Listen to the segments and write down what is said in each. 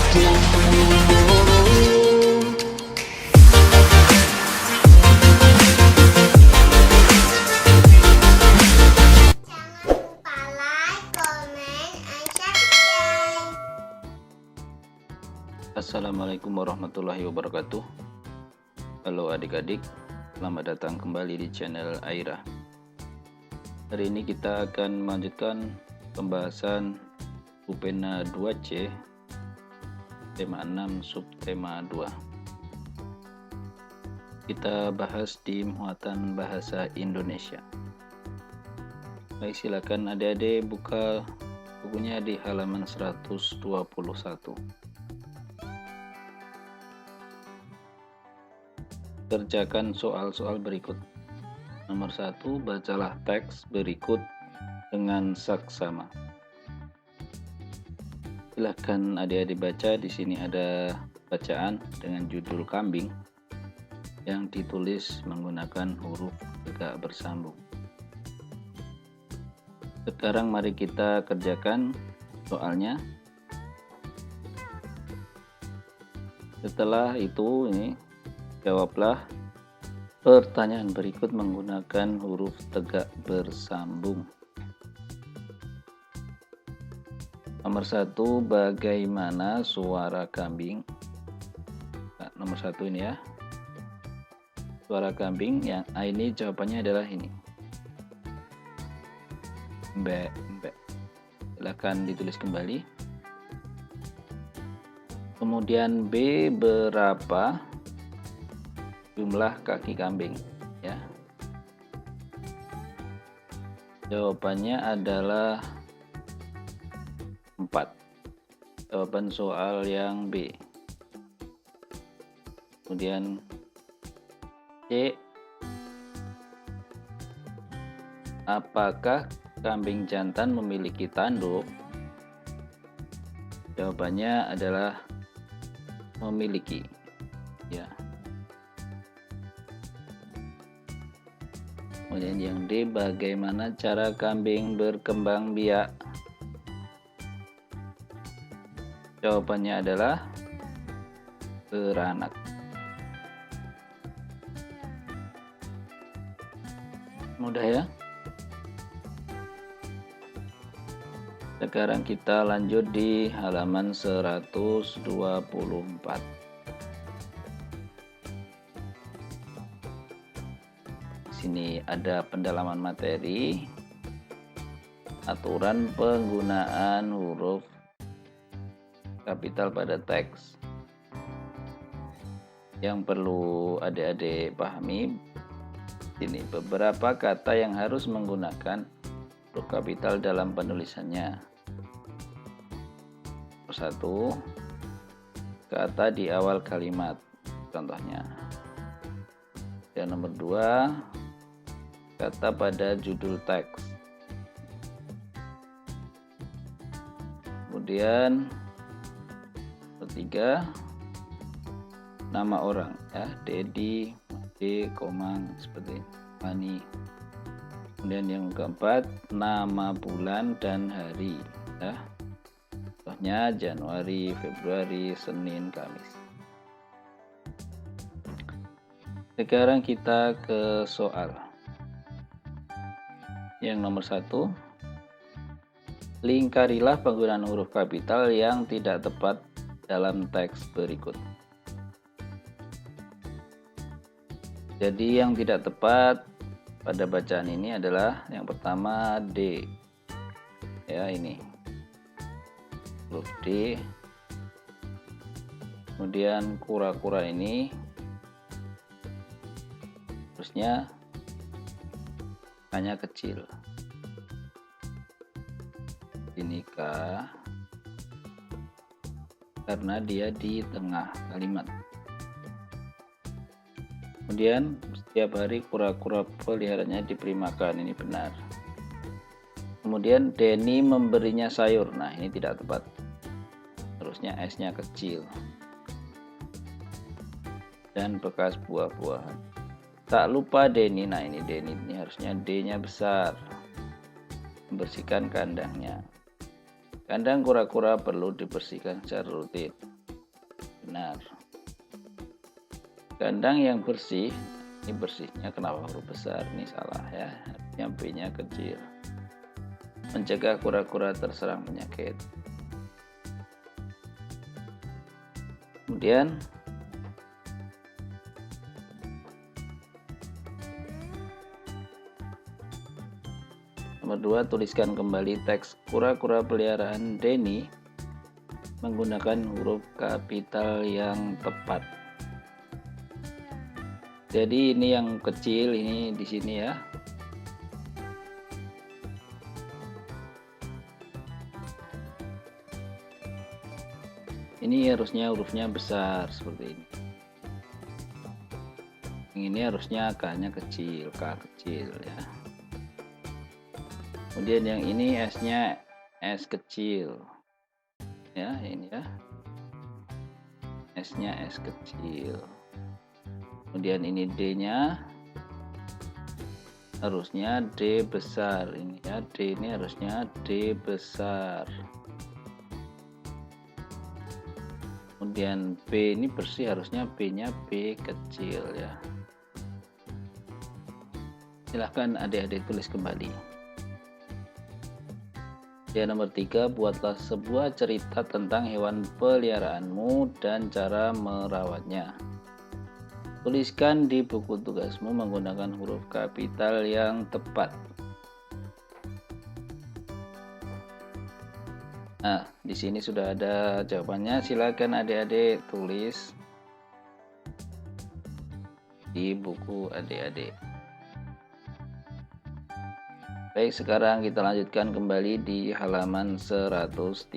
lupa like, comment, and subscribe. Assalamualaikum warahmatullahi wabarakatuh. Halo adik-adik, selamat datang kembali di channel Aira. Hari ini kita akan melanjutkan pembahasan UPENA 2C tema 6 subtema 2. Kita bahas di muatan bahasa Indonesia. Baik, silakan adik-adik buka bukunya di halaman 121. Kerjakan soal-soal berikut. Nomor 1, bacalah teks berikut dengan saksama. Silahkan adik-adik baca. Di sini ada bacaan dengan judul kambing yang ditulis menggunakan huruf tegak bersambung. Sekarang mari kita kerjakan soalnya. Setelah itu jawablah pertanyaan berikut menggunakan huruf tegak bersambung. Nomor 1, bagaimana suara kambing? Nah, nomor 1 ini ya. Suara kambing yang ini jawabannya adalah ini. Mbak. Silakan ditulis kembali. Kemudian B, berapa jumlah kaki kambing, ya. Jawabannya adalah 4. Jawaban soal yang B. Kemudian C, apakah kambing jantan memiliki tanduk? Jawabannya adalah memiliki, ya. Kemudian yang D, bagaimana cara kambing berkembang biak? Jawabannya adalah beranak. Mudah ya? Sekarang kita lanjut di halaman 124. Sini ada pendalaman materi, aturan penggunaan huruf kapital pada teks. Yang perlu adik-adik pahami, ini beberapa kata yang harus menggunakan huruf kapital dalam penulisannya. Nomor 1, kata di awal kalimat, contohnya. Dan nomor 2, kata pada judul teks. Kemudian ketiga, nama orang, ya, Dedi, D, Komang, seperti Fani. Kemudian yang keempat, nama bulan dan hari, ya. Contohnya Januari, Februari, Senin, Kamis. Sekarang kita ke soal. Yang nomor 1, lingkarilah penggunaan huruf kapital yang tidak tepat dalam teks berikut. Jadi yang tidak tepat pada bacaan ini adalah yang pertama D. Ya, ini huruf D. Kemudian kura-kura ini terusnya hanya kecil. Ini K karena dia di tengah kalimat. Kemudian setiap hari kura-kura peliharaannya diberi makan, ini benar. Kemudian Denny memberinya sayur, nah ini tidak tepat. Terusnya S-nya kecil dan bekas buah-buahan. Tak lupa Denny, nah ini Denny ini harusnya D-nya besar. Membersihkan kandangnya. Kandang kura-kura perlu dibersihkan secara rutin. benar. Kandang yang bersih, ini bersihnya kenapa huruf besar? Ini salah ya, harusnya B-nya kecil. Mencegah kura-kura terserang penyakit. Kemudian nomor 2, tuliskan kembali teks kura-kura peliharaan Denny menggunakan huruf kapital yang tepat. Jadi ini yang kecil, ini di sini ya. Ini harusnya hurufnya besar seperti ini. Yang ini harusnya K-nya kecil, K kecil ya. Kemudian yang ini S-nya S kecil. Ya, ini ya. S-nya S kecil. Kemudian ini D-nya harusnya D besar. Ini ya, D ini harusnya D besar. Kemudian B ini bersih, harusnya B-nya B kecil ya. Silahkan adik-adik tulis kembali. Ya, nomor 3, buatlah sebuah cerita tentang hewan peliharaanmu dan cara merawatnya. Tuliskan di buku tugasmu menggunakan huruf kapital yang tepat. Nah, di sini sudah ada jawabannya. Silakan adik-adik tulis di buku adik-adik. Baik, sekarang kita lanjutkan kembali di halaman 130.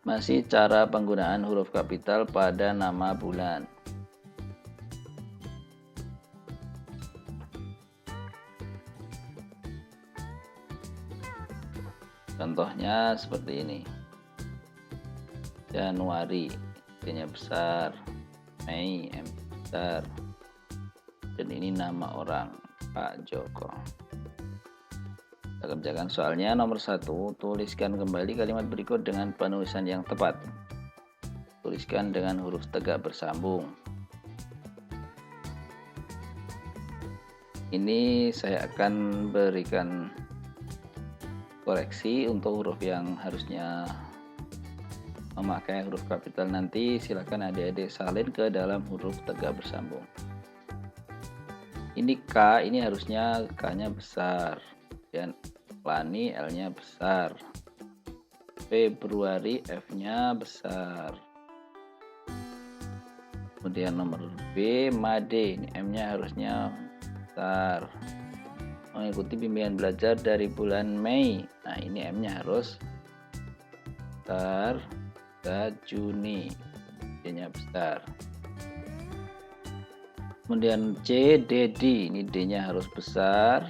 Masih cara penggunaan huruf kapital pada nama bulan. Contohnya seperti ini. Januari, D-nya besar. Mei, M besar. Dan ini nama orang, Pak Joko. Kita kerjakan soalnya. Nomor 1, tuliskan kembali kalimat berikut dengan penulisan yang tepat. Tuliskan dengan huruf tegak bersambung. Ini saya akan berikan koreksi untuk huruf yang harusnya memakai huruf kapital. Nanti silakan adik-adik salin ke dalam huruf tegak bersambung. Ini K, ini harusnya K-nya besar. Dan Lani, L-nya besar. Februari, F-nya besar. Kemudian nomor B, Made, ini M-nya harusnya besar. Mengikuti bimbingan belajar dari bulan Mei. Nah, ini M-nya harus besar. Ke Juni, D-nya besar. Kemudian C, Dedi, ini D-nya harus besar.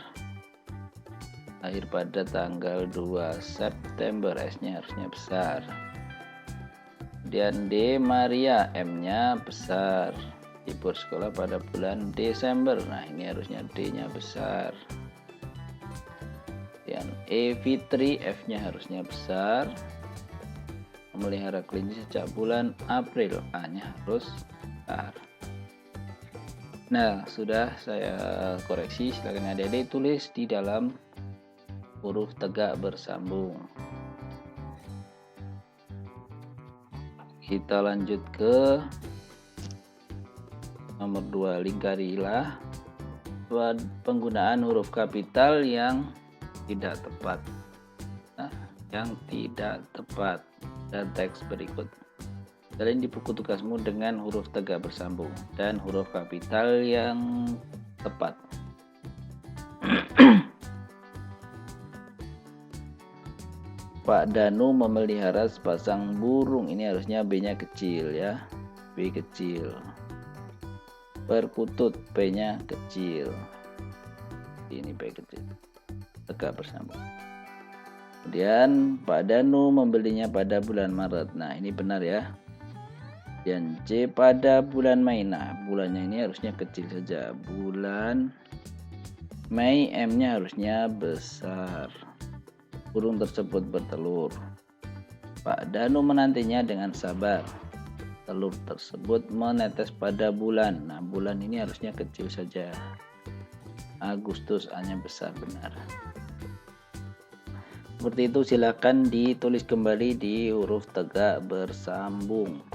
Lahir pada tanggal 2 September, S-nya harusnya besar. Kemudian D, Maria, M-nya besar. Libur sekolah pada bulan Desember. Nah, ini harusnya D-nya besar. Kemudian E, Fitri, F-nya harusnya besar. Memelihara kelinci sejak bulan April, A-nya harus besar. Nah, sudah saya koreksi. Silakan adik-adik tulis di dalam huruf tegak bersambung. Kita lanjut ke nomor 2, lingkarilah penggunaan huruf kapital yang tidak tepat. Nah, yang tidak tepat dan teks berikut. Salin di buku tugasmu dengan huruf tegak bersambung dan huruf kapital yang tepat. Pak Danu memelihara sepasang burung. Ini harusnya B-nya kecil ya. B kecil. Perkutut, P-nya kecil. Ini B kecil. Tegak bersambung. Kemudian Pak Danu membelinya pada bulan Maret. Nah, ini benar ya. Dan C, pada bulan Mei. Nah, bulannya ini harusnya kecil saja. Bulan Mei, M-nya harusnya besar. Burung tersebut bertelur. Pak Danu menantinya dengan sabar. Telur tersebut menetes pada bulan. Nah, bulan ini harusnya kecil saja. Agustus, A-nya besar, benar. Seperti itu, silakan ditulis kembali di huruf tegak bersambung.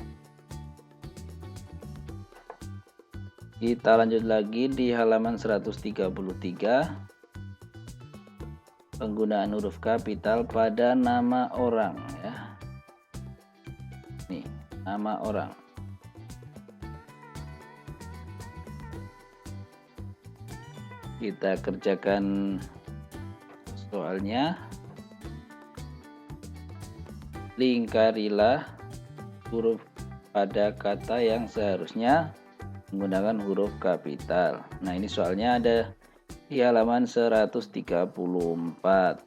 Kita lanjut lagi di halaman 133. Penggunaan huruf kapital pada nama orang, ya. Nih, nama orang. Kita kerjakan soalnya. Lingkarilah huruf pada kata yang seharusnya menggunakan huruf kapital. Nah, ini soalnya ada di halaman 134.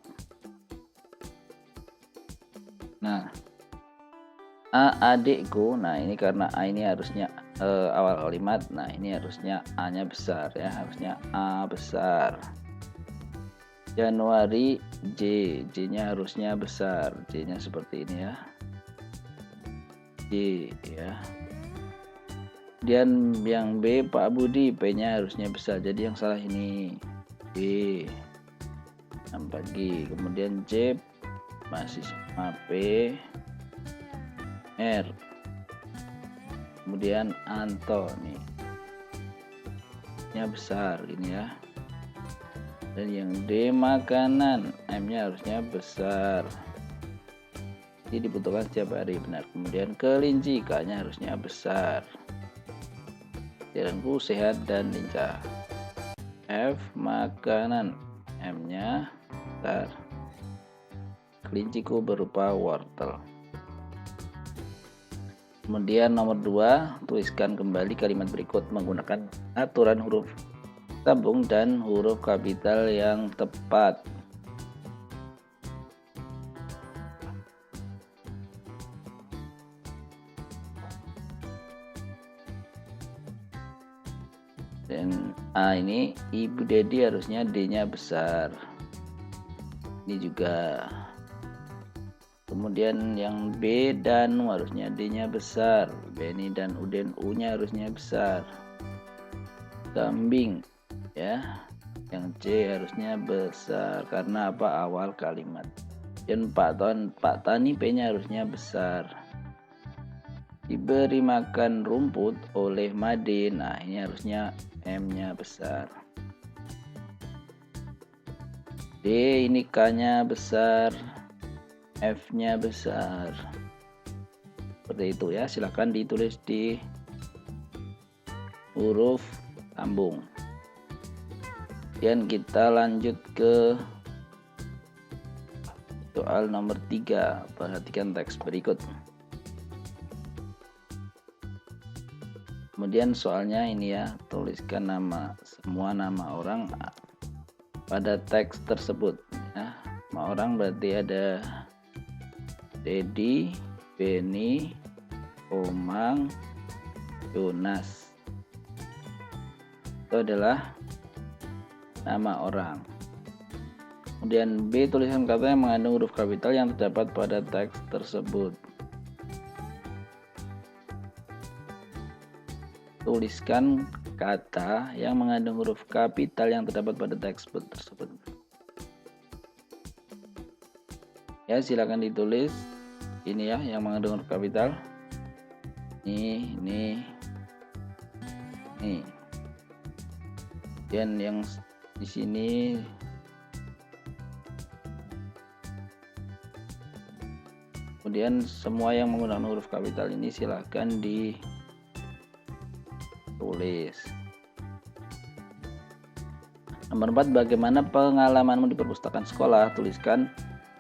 Nah, adikku. Nah, ini karena A ini harusnya awal kalimat. Nah, ini harusnya A-nya besar, ya, harusnya A besar. Januari, J-nya harusnya besar, J-nya seperti ini, ya, J, ya. Dan yang B, Pak Budi, P-nya harusnya besar, jadi yang salah ini B, 6 pagi. Kemudian J, mahasiswa, P, R. Kemudian Anto, nih, nya besar ini, ya. Dan yang D, makanan, M-nya harusnya besar. Ini dibutuhkan setiap hari, benar. Kemudian kelinci, K-nya harusnya besar. Jalanku sehat dan lincah. F, makanan, M-nya besar. Kelinciku berupa wortel. Kemudian nomor 2, tuliskan kembali kalimat berikut menggunakan aturan huruf sambung dan huruf kapital yang tepat. Dan A ini Ibu Dedi harusnya D-nya besar. Ini juga. Kemudian yang B, Danu, harusnya D-nya besar. Beni dan Uden, U-nya harusnya besar. Kambing, ya, yang C harusnya besar karena apa? Awal kalimat. Dan Pak Tani, P-nya harusnya besar. Diberi makan rumput oleh Made. Nah, ini harusnya M-nya besar. D, ini K-nya besar, F-nya besar. Seperti itu, ya. Silahkan ditulis di huruf sambung. Dan kita lanjut ke soal nomor 3. Perhatikan teks berikut. Kemudian soalnya ini, ya, tuliskan semua nama orang pada teks tersebut, ya. Nama orang berarti ada Dedi, Beni, Omang, Yonas. Itu adalah nama orang. Kemudian B, tuliskan kata yang mengandung huruf kapital yang terdapat pada teks tersebut. Tuliskan kata yang mengandung huruf kapital yang terdapat pada teks tersebut. Ya, silakan ditulis ini, ya, yang mengandung huruf kapital. Ini. Dan yang di sini kemudian semua yang menggunakan huruf kapital ini silakan ditulis. Nomor 4, bagaimana pengalamanmu di perpustakaan sekolah? Tuliskan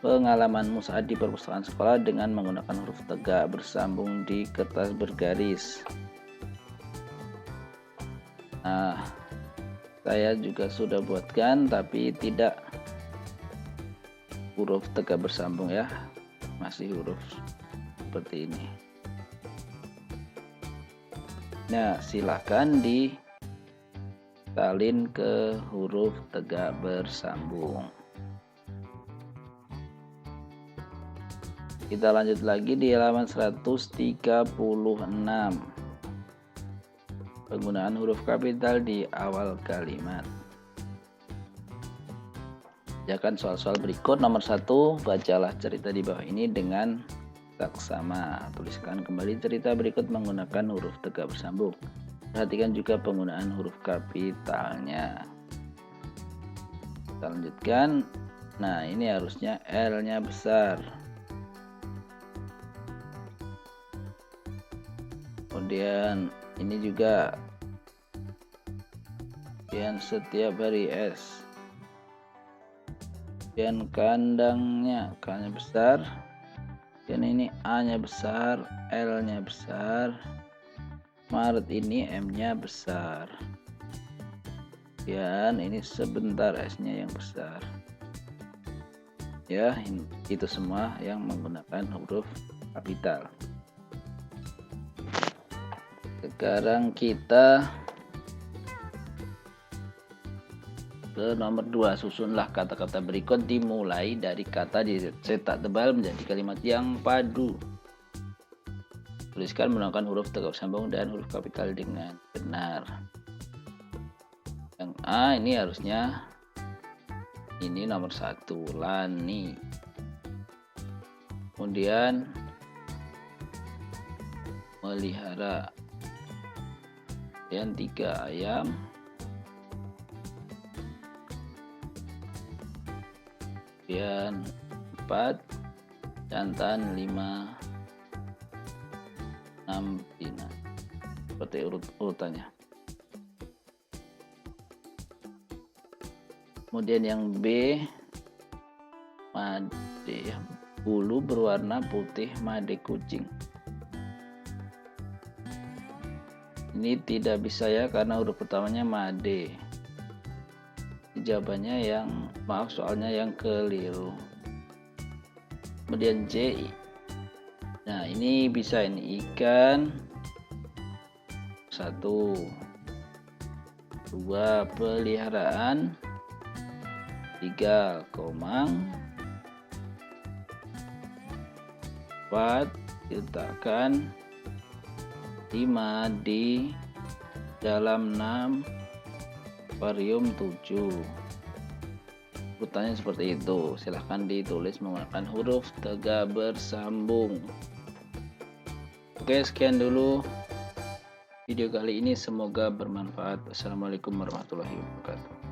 pengalamanmu saat di perpustakaan sekolah dengan menggunakan huruf tegak bersambung di kertas bergaris. Nah, saya juga sudah buatkan, tapi tidak huruf tegak bersambung, ya, masih huruf seperti ini. Nah, silakan disalin ke huruf tegak bersambung. Kita lanjut lagi di halaman 136. Penggunaan huruf kapital di awal kalimat. Kerjakan soal-soal berikut. Nomor 1, bacalah cerita di bawah ini dengan saksama. Tuliskan kembali cerita berikut menggunakan huruf tegak bersambung. Perhatikan juga penggunaan huruf kapitalnya. Kita lanjutkan. Nah, ini harusnya L-nya besar. Kemudian ini juga. Kemudian setiap hari S. Kemudian kandangnya, K-nya besar. Dan ini A-nya besar, L-nya besar. Maret ini M-nya besar. Dan ini sebentar S-nya yang besar. Ya, itu semua yang menggunakan huruf kapital. Sekarang kita ke nomor 2, susunlah kata-kata berikut dimulai dari kata dicetak tebal menjadi kalimat yang padu. Tuliskan menggunakan huruf tegak sambung dan huruf kapital dengan benar. Yang A ini harusnya ini nomor 1, Lani. Kemudian melihara. Kemudian 3, ayam. Kemudian 4, jantan. 5, 6, betina. Seperti urutannya. Kemudian yang B, made, bulu berwarna putih, made kucing. Ini tidak bisa ya karena huruf pertamanya made. Jawabannya soalnya yang keliru. Kemudian J. Nah, ini bisa, ini ikan. 1, 2, peliharaan. 3, komang. 4, diletakkan. 5, di dalam. 6, akuarium. 7. Urutannya seperti itu. Silahkan ditulis menggunakan huruf tegak bersambung. Oke, sekian dulu video kali ini. Semoga bermanfaat. Assalamualaikum warahmatullahi wabarakatuh.